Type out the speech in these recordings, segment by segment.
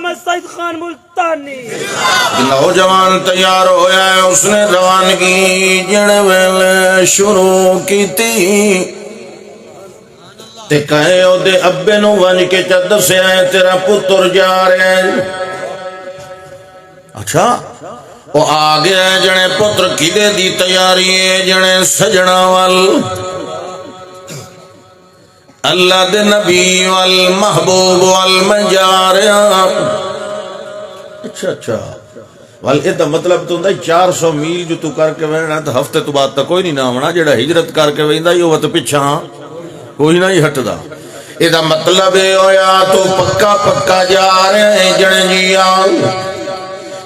محمد سعید خان ملتانی نوجوان تیار ہویا ہے، اس نے روانگی جڑے ویلے شروع کی تھی تے کہے او دے ابے نو ون کے چد سے آئے تیرا پتر جا رہے ہیں۔ اچھا وہ آگے ہے جنے پتر کی دے دی تیاری ہے، جنے سجنا وال اللہ دے نبی والمحبوب والمجاریا۔ اچھا وال یہ مطلب تو ہوندا 400 میل جو تو کر کے وینا تو ہفتے تو بعد تک کوئی نہیں نہ ہونا، جڑا ہجرت کر کے ویندا یہ وقت پیچھے کوئی نہ ہی ہٹدا۔ یہ مطلب ہے ہویا تو پکا جا رہے ہیں جنے جیا،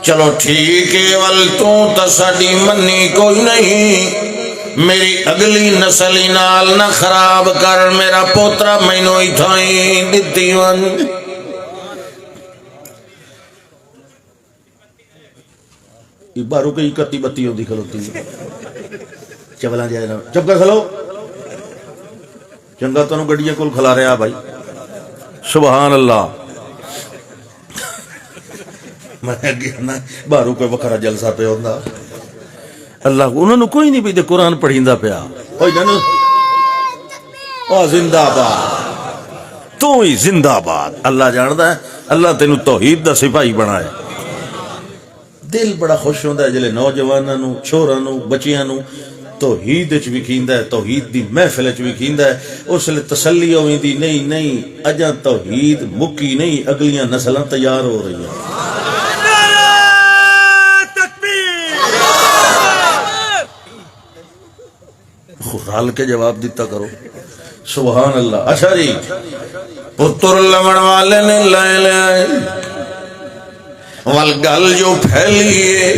چلو ٹھیک ہے ول تو ساڈی منی کوئی نہیں، میری اگلی نسل نال نہ خراب کر، میرا پوترا مینوں اتھائیں دتی ون۔ بارو کئی 31 ہوندی کھلوتی چبلا جائے نا چپ کر کھلو، چنگا تانوں گڈیاں کول کھلا رہا بھائی، سبحان اللہ۔ میں کہنا بارو کوئی وکھرا جلسہ پہ ہوندا، اللہ انہوں نے کوئی نہیں بھی دے قرآن پڑھیندا پیا، اوہ جانو او زندہ باد تو ہی زندہ باد۔ اللہ جاندا ہے اللہ تینوں توحید دا سپاہی بنائے۔ دل بڑا خوش ہوندا ہے جلے نوجواناں نو، چھوراں نو، بچیاں نو توحید وچ وکھیندا ہے، توحید دی محفل وچ وکھیندا ہے، اس لئے تسلی ہوندی نہیں اجاں توحید مکی نہیں، اگلیاں نسلاں تیار ہو رہی ہیں۔ رال کے جواب دیتا کرو، سبحان اللہ۔ اچھا جی پتر لمن والے نے لائے لے آئے والگل جو پھیلیے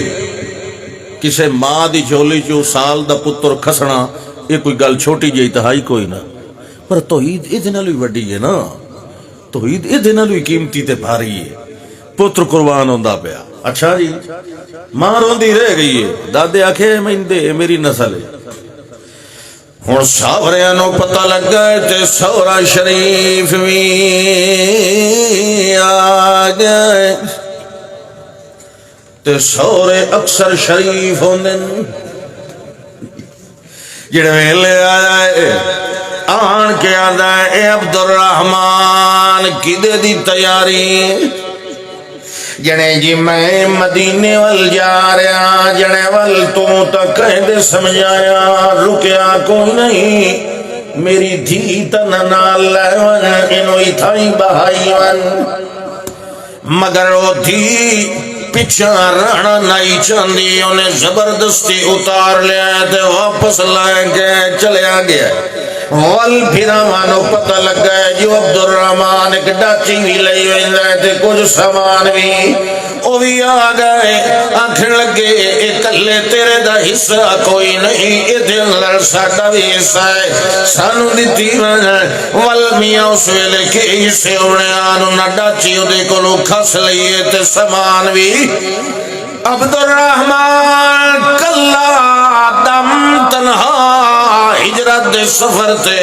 کسے ماں دی جھولی جو سال دا پتر کھسنا، یہ کوئی گل چھوٹی جی تہائی کوئی نہ، پر توحید ادھنا لوی وڈی ہے نا، توحید ادھنا لوی قیمتی تے بھاری ہے، پتر قربان ہوندہ پیا۔ اچھا جی ماں روندی رہ گئی ہے، دادے آکھے میں دے میری نسل ہے، ہن ساوریاں نو پتہ لگ گئے تے سورا شریف بھی آ گئے تے سورے اکثر شریف ہوندن، جڑے ویلے آئے آن کے آدھا اے عبدالرحمن کی دے دی تیاری، جنے جی میں مدینے وال جا رہا، جنے وال تو تک کہہ دے سمجھایا، رکیا کوئی نہیں، میری دھی تننال لیون انو اتھائی بہائی ون، مگر وہ دھی پیچھا رہنا نہیں چاندی، انہیں زبردستی اتار لیا تھے، واپس لائیں گے چلے آگیا، وال پھرا مانو پتہ لگ گئے جو عبدالرحمن ایک ڈاچی بھی لئی ہوئے تھے، کچھ سامان بھی وہ بھی آ گئے، آنکھیں لگے اکلے تیرے دا حصہ کوئی نہیں، ادھے اللہ ساڑھا بھی حصہ ہے، سانو دیتی وال میاں اس ویلے کے حصے ہونے آنو نہ ڈاچی ادھے کو لو کھس لئیے تھے سامان بھی۔ عبدالرحمن کلا دم تنہا ہجرت دے سفر تے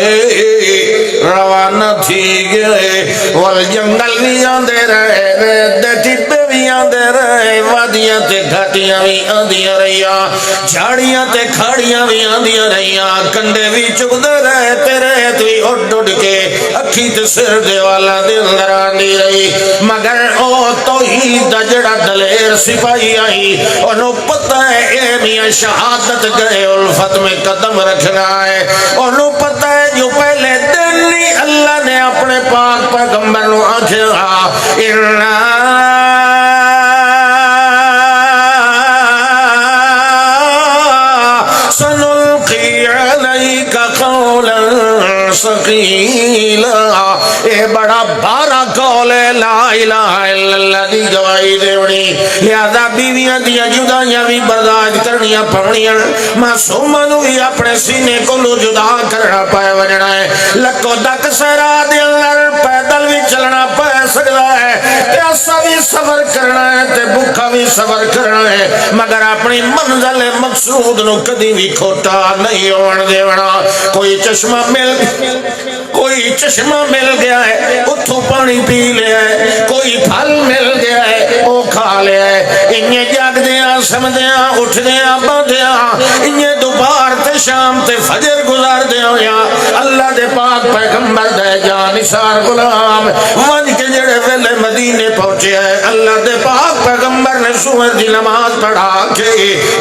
روانہ تھی گئے، والجنگل بھی آندے رہے، دے ٹپے بھی آندے رہے، وادیاں تے گھاٹیاں بھی آندیاں رہیاں، جھاڑیاں تے کھاڑیاں بھی آندیاں رہیاں، کنڈے بھی چکدے رہے تیرے بھی اٹھ اٹھ کے اکھی تے سر دے والا دے اندر آندی رہی، مگر او توحید دا جڑا دلیر سپاہی آئی، انہوں پتہ ہے اے میاں شہادت گئے الفت میں قدم رکھنا ہے، انہوں پتہ ہے جو پہلے دن نہیں اللہ نے اپنے پاک پیغمبر نو آنکھیں سنلقی علیک قولا ثقیلا، اے بڑا بارا قول ہے لا الہ الا اللہ دی گواہی دیونی، لہذا بیویاں دیا جدائیاں بھی برداشت کرنیاں پڑنیاں، معصوماں نو بھی اپنے سینے کو لو جدا کرنا پائے وجنا ہے، لکو دک سرا دل پیدل بھی چلنا پائے سکتا ہے، پیاسا بھی سفر کرنا ہے تے بھوکا بھی سفر کرنا ہے، مگر اپنی منزل مقصود نو کدی بھی کھوٹا نہیں ہون دیونا۔ کوئی چشمہ مل گیا ہے اتھو پانی پی لیا ہے، کوئی پھل مل گیا سمدیاں اٹھدیاں باندیاں انہیں دوپہر تے شام تے فجر گزار دے ہویا اللہ دے پاک پیغمبر دے جان نثار غلام ون کے جڑے ویلے مدینے پہنچے ہے اللہ دے پاک پیغمبر نے سحر دی نماز پڑھا کے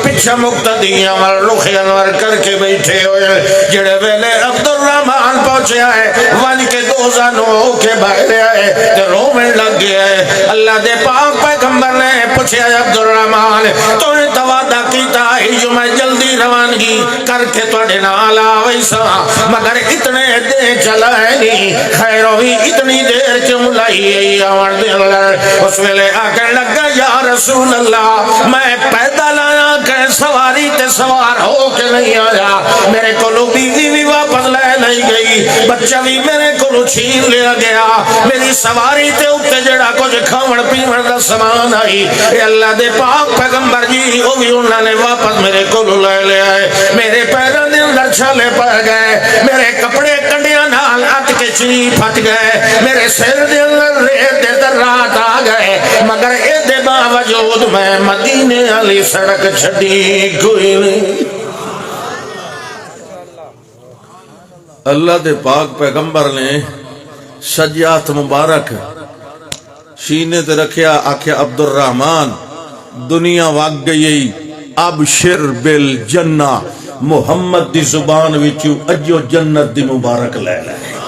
پیچھے مقتدیاں ور رخ انور کر کے بیٹھے ہوئے جڑے ویلے عبد الرحمن پہنچے ہے ون کے دو زانوں ہو کے باہر آئے تے رومن لگ گیا ہے اللہ دے پاک پیغمبر نے پوچھا عبد الرحمن تو نے توادہ کیتا ہے جو میں جلدی روانگی کر کے توڑے نالا ویسا مگر اتنے دے چلا ہے نہیں خیر ہوئی اتنی دیر کیوں لائی ہے آوار دے اللہ اس ویلے آکر لگا یا رسول اللہ میں پیدل آیا کہ سواری تے سوار ہو کے نہیں آیا میرے کولو بیوی بھی واپس لے لئی گئی بچہ بھی میرے کولو چھین لیا گیا میری سواری تے اتے جڑا کچھ کھاون پیون دا سامان آئی اے اللہ دے پاک پیغمبر جی وہ بھی انہوں نے واپس میرے کولو لے لے آئے میرے پیروں دے اندر چھالے پڑ گئے میرے کپڑے کنڈیاں نال ات کے چنی پھٹ گئے میرے سر دے اندر ریت دے ذرات آ گئے مگر اے دے باوجود میں مدینے والی سڑک چھڈی کوئی نہیں اللہ دے پاک پیغمبر نے سجیات مبارک سینے تے رکھیا آکھیا عبد الرحمن دنیا واگ گئی ابشر بالجنہ محمد دی زبان وچوں اجو جنت دی مبارک لے لے